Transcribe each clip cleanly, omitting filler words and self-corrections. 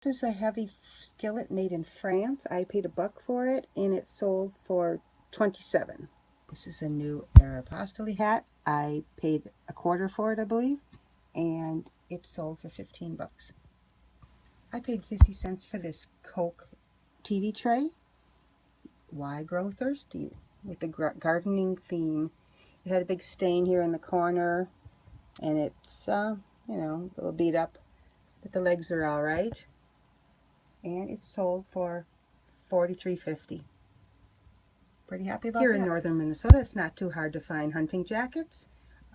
This is a heavy skillet made in France. I paid $1 for it, and it sold for 27. This is a new Aeropostale hat. I paid $1/4 for it, I believe, and it sold for 15 bucks. I paid 50 cents for this Coke TV tray. Why grow thirsty? With the gardening theme. It had a big stain here in the corner, and it's, you know, a little beat up, but the legs are all right. And it sold for $43.50. Pretty happy about that. Here in northern Minnesota, it's not too hard to find hunting jackets.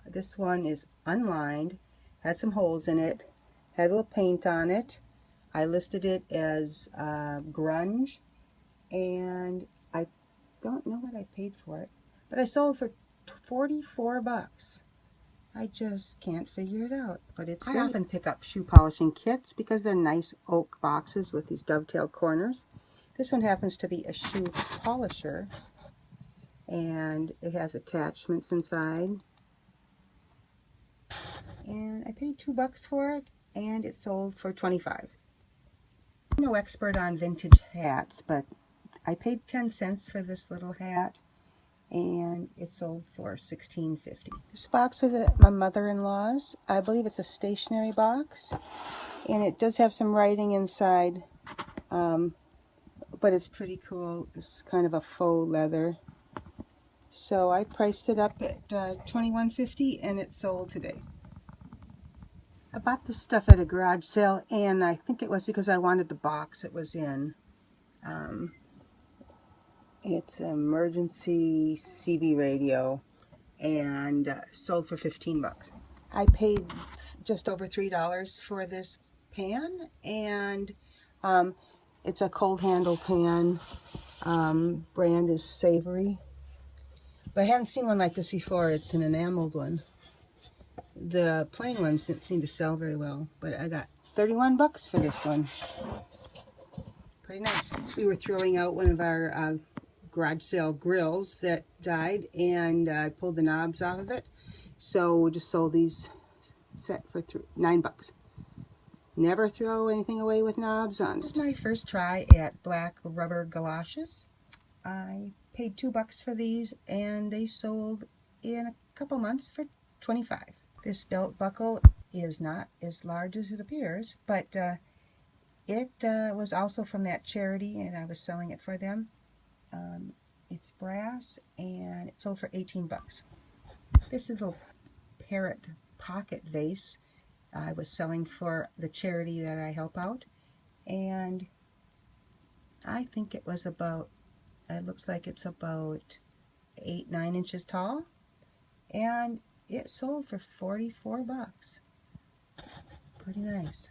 This one is unlined, had some holes in it, had a little paint on it. I listed it as grunge, and I don't know what I paid for it, but I sold for 44 bucks. I just can't figure it out, but it's great. I often pick up shoe polishing kits because they're nice oak boxes with these dovetail corners. This one happens to be a shoe polisher, and it has attachments inside. And I paid $2 for it, and it sold for 25. I'm no expert on vintage hats, but I paid 10 cents for this little hat, and it sold for $16.50. This box is at my mother-in-law's. I believe it's a stationery box, and it does have some writing inside, but it's pretty cool. It's kind of a faux leather. So I priced it up at $21.50, and it sold today. I bought this stuff at a garage sale, and I think it was because I wanted the box it was in. It's an emergency CB radio, and sold for 15 bucks. I paid just over $3 for this pan, and it's a cold handle pan. Brand is Savory, but I haven't seen one like this before. It's an enameled one. The plain ones didn't seem to sell very well, but I got 31 bucks for this one. Pretty nice. We were throwing out one of our garage sale grills that died, and I pulled the knobs off of it, so we just sold these set for 9 bucks. Never throw anything away with knobs on. This is my first try at black rubber galoshes. I paid $2 for these, and they sold in a couple months for 25. This belt buckle is not as large as it appears, but it was also from that charity, and I was selling it for them. It's brass, and it sold for 18 bucks. This is a little parrot pocket vase I was selling for the charity that I help out, and I think it was about, it looks like it's about 8-9 inches tall, and it sold for 44 bucks. Pretty nice.